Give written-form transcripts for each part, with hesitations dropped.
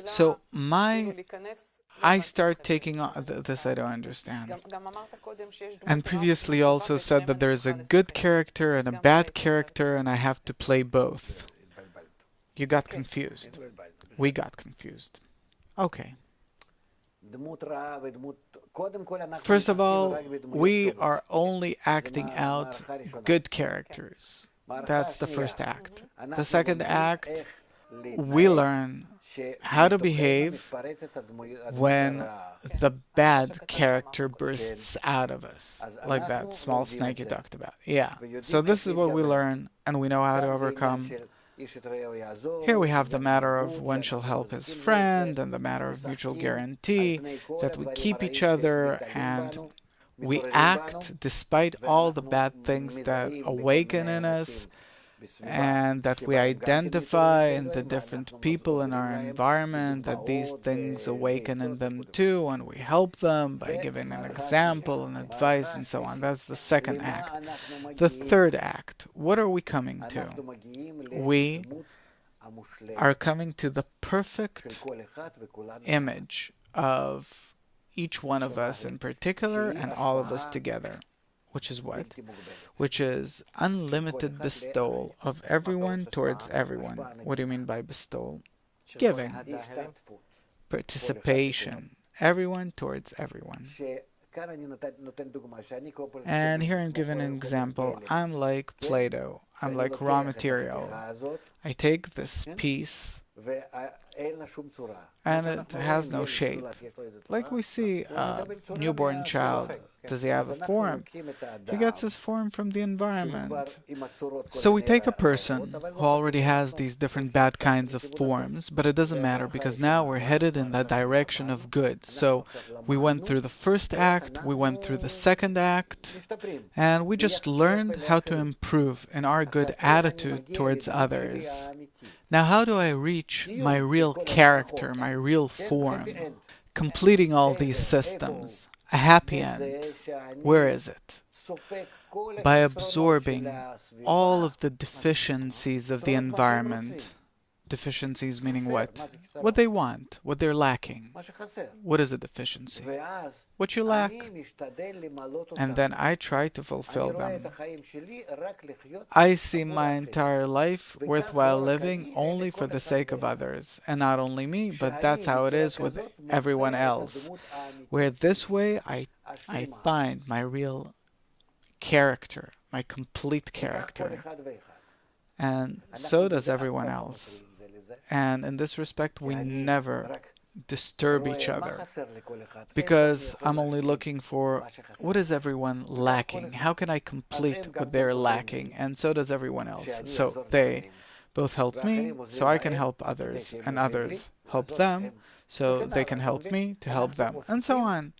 So I start taking on this I don't understand. And previously also said that there is a good character and a bad character and I have to play both. You got confused. We got confused. Okay. First of all, we are only acting out good characters. That's the first act. The second act, we learn how to behave when the bad character bursts out of us, like that small snake you talked about. Yeah. So this is what we learn, and we know how to overcome. Here we have the matter of one shall help his friend, and the matter of mutual guarantee, that we keep each other and we act despite all the bad things that awaken in us, and that we identify in the different people in our environment, that these things awaken in them too, and we help them by giving an example and advice and so on. That's the second act. The third act, what are we coming to? We are coming to the perfect image of each one of us in particular and all of us together. Which is what? Which is unlimited bestowal of everyone towards everyone. What do you mean by bestowal? Giving. Participation. Everyone towards everyone. And here I'm giving an example. I'm like Play-Doh. I'm like raw material. I take this piece and it has no shape. Like we see a newborn child. Does he have a form? He gets his form from the environment. So we take a person who already has these different bad kinds of forms, but it doesn't matter because now we're headed in the direction of good. So we went through the first act, we went through the second act, and we just learned how to improve in our good attitude towards others. Now, how do I reach my real character, my real form? Completing all these systems. A happy end. Where is it? By absorbing all of the deficiencies of the environment. Deficiencies meaning what? What they want, what they're lacking. What is a deficiency? What you lack. And then I try to fulfill them. I see my entire life worthwhile living only for the sake of others. And not only me, but that's how it is with everyone else. Where this way I find my real character, my complete character. And so does everyone else. And in this respect, we never disturb each other. Because I'm only looking for what is everyone lacking? How can I complete what they're lacking? And so does everyone else. So they both help me, so I can help others. And others help them, so they can help me to help them. And so on.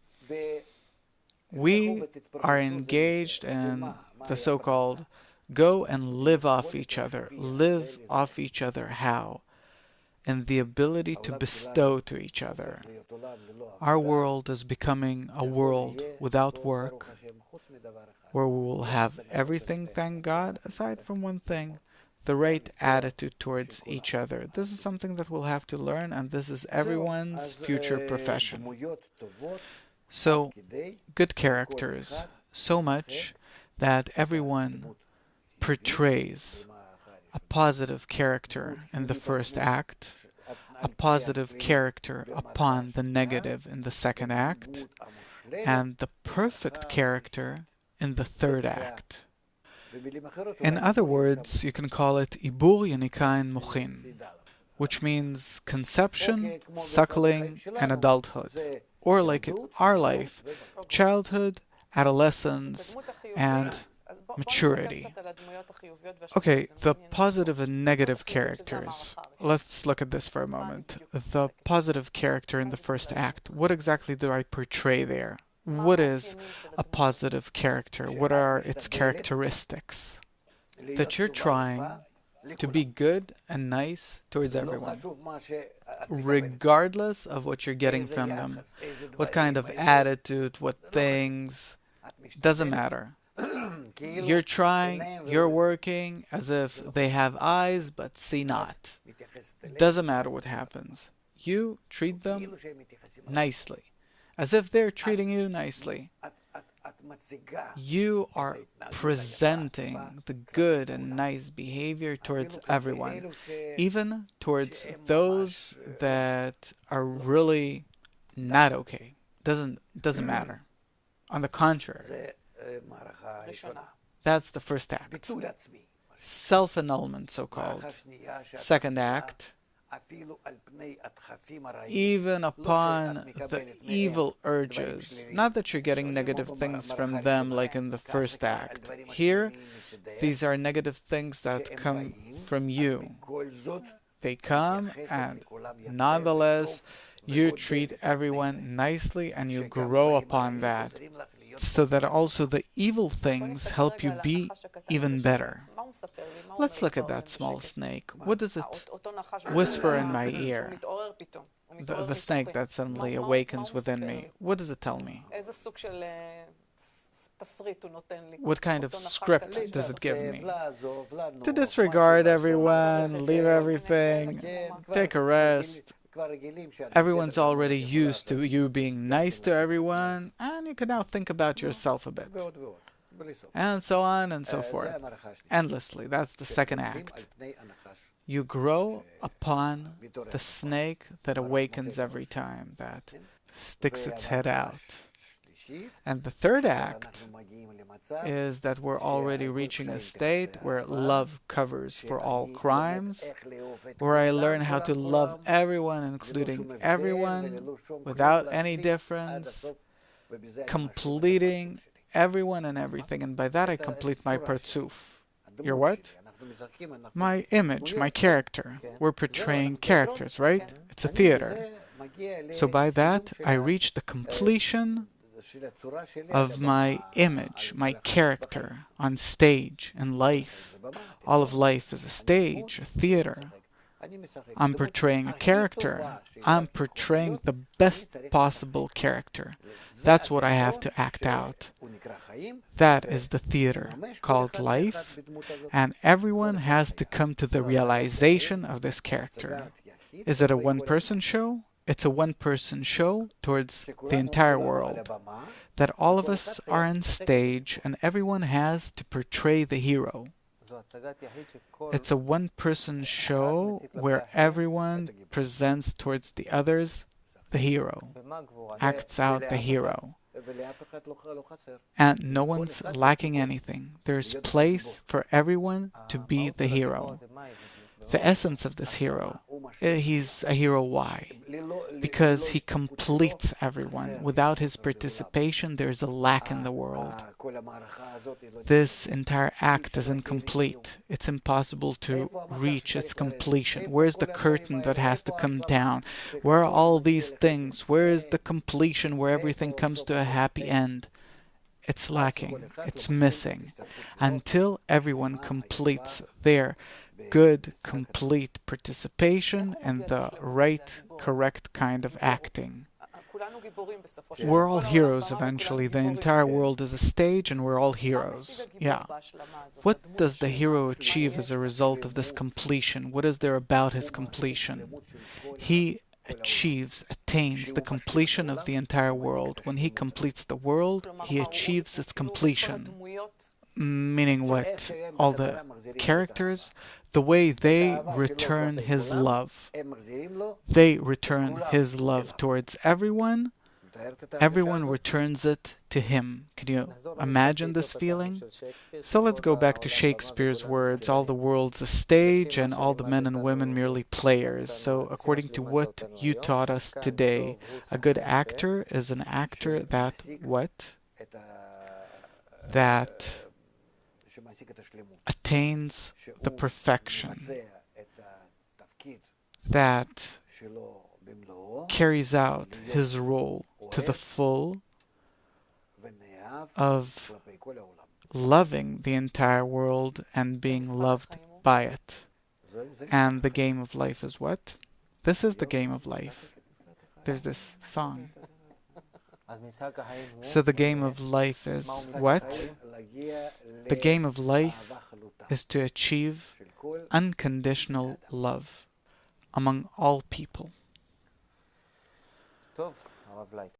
We are engaged in the so-called go and live off each other. Live off each other how? And the ability to bestow to each other. Our world is becoming a world without work, where we will have everything, thank God, aside from one thing, the right attitude towards each other. This is something that we'll have to learn, and this is everyone's future profession. So, good characters, so much that everyone portrays a positive character in the first act, a positive character upon the negative in the second act, and the perfect character in the third act. In other words, you can call it Ibur Yanikain Mochin, which means conception, suckling, and adulthood. Or like in our life, childhood, adolescence, and maturity. Okay, the positive and negative characters. Let's look at this for a moment. The positive character in the first act. What exactly do I portray there? What is a positive character? What are its characteristics? That you're trying to be good and nice towards everyone, regardless of what you're getting from them. What kind of attitude, what things, doesn't matter. You're trying, you're working as if they have eyes but see not. Doesn't matter what happens. You treat them nicely, as if they're treating you nicely. You are presenting the good and nice behavior towards everyone, even towards those that are really not okay. Doesn't matter. On the contrary, that's the first act. Self-annulment, so-called. Second act, even upon the evil urges. Not that you're getting negative things from them like in the first act. Here, these are negative things that come from you. They come, and nonetheless, you treat everyone nicely and you grow upon that, so that also the evil things help you be even better. Let's look at that small snake. What does it whisper in my ear? The snake that suddenly awakens within me. What does it tell me? What kind of script does it give me? To disregard everyone, leave everything, take a rest. Everyone's already used to you being nice to everyone, and you can now think about yourself a bit. And so on and so forth. Endlessly. That's the second act. You grow upon the snake that awakens every time, that sticks its head out. And the third act is that we're already reaching a state where love covers for all crimes, where I learn how to love everyone, including everyone, without any difference, completing everyone and everything. And by that I complete my partsuf. Your what? My image, my character. We're portraying characters, right? It's a theater. So by that I reach the completion of my image, my character on stage in life. All of life is a stage, a theater. I'm portraying a character. I'm portraying the best possible character. That's what I have to act out. That is the theater called life, and everyone has to come to the realization of this character. Is it a one-person show? It's a one-person show towards the entire world. That all of us are on stage and everyone has to portray the hero. It's a one-person show where everyone presents towards the others the hero, acts out the hero. And no one's lacking anything. There's place for everyone to be the hero. The essence of this hero, he's a hero. Why? Because he completes everyone. Without his participation, there's a lack in the world. This entire act is incomplete. It's impossible to reach its completion. Where's the curtain that has to come down? Where are all these things? Where is the completion where everything comes to a happy end? It's lacking. It's missing. Until everyone completes their good, complete participation and the right, correct kind of acting. We're all heroes eventually. The entire world is a stage and we're all heroes. Yeah. What does the hero achieve as a result of this completion? What is there about his completion? He achieves, attains the completion of the entire world. When he completes the world, he achieves its completion. Meaning what? All the characters, the way they return his love. They return his love towards everyone. Everyone returns it to him. Can you imagine this feeling? So let's go back to Shakespeare's words, all the world's a stage and all the men and women merely players. So according to what you taught us today, a good actor is an actor that what? That attains the perfection, that carries out his role to the full of loving the entire world and being loved by it. And the game of life is what? This is the game of life. There's this song. So the game of life is what? The game of life is to achieve unconditional love among all people.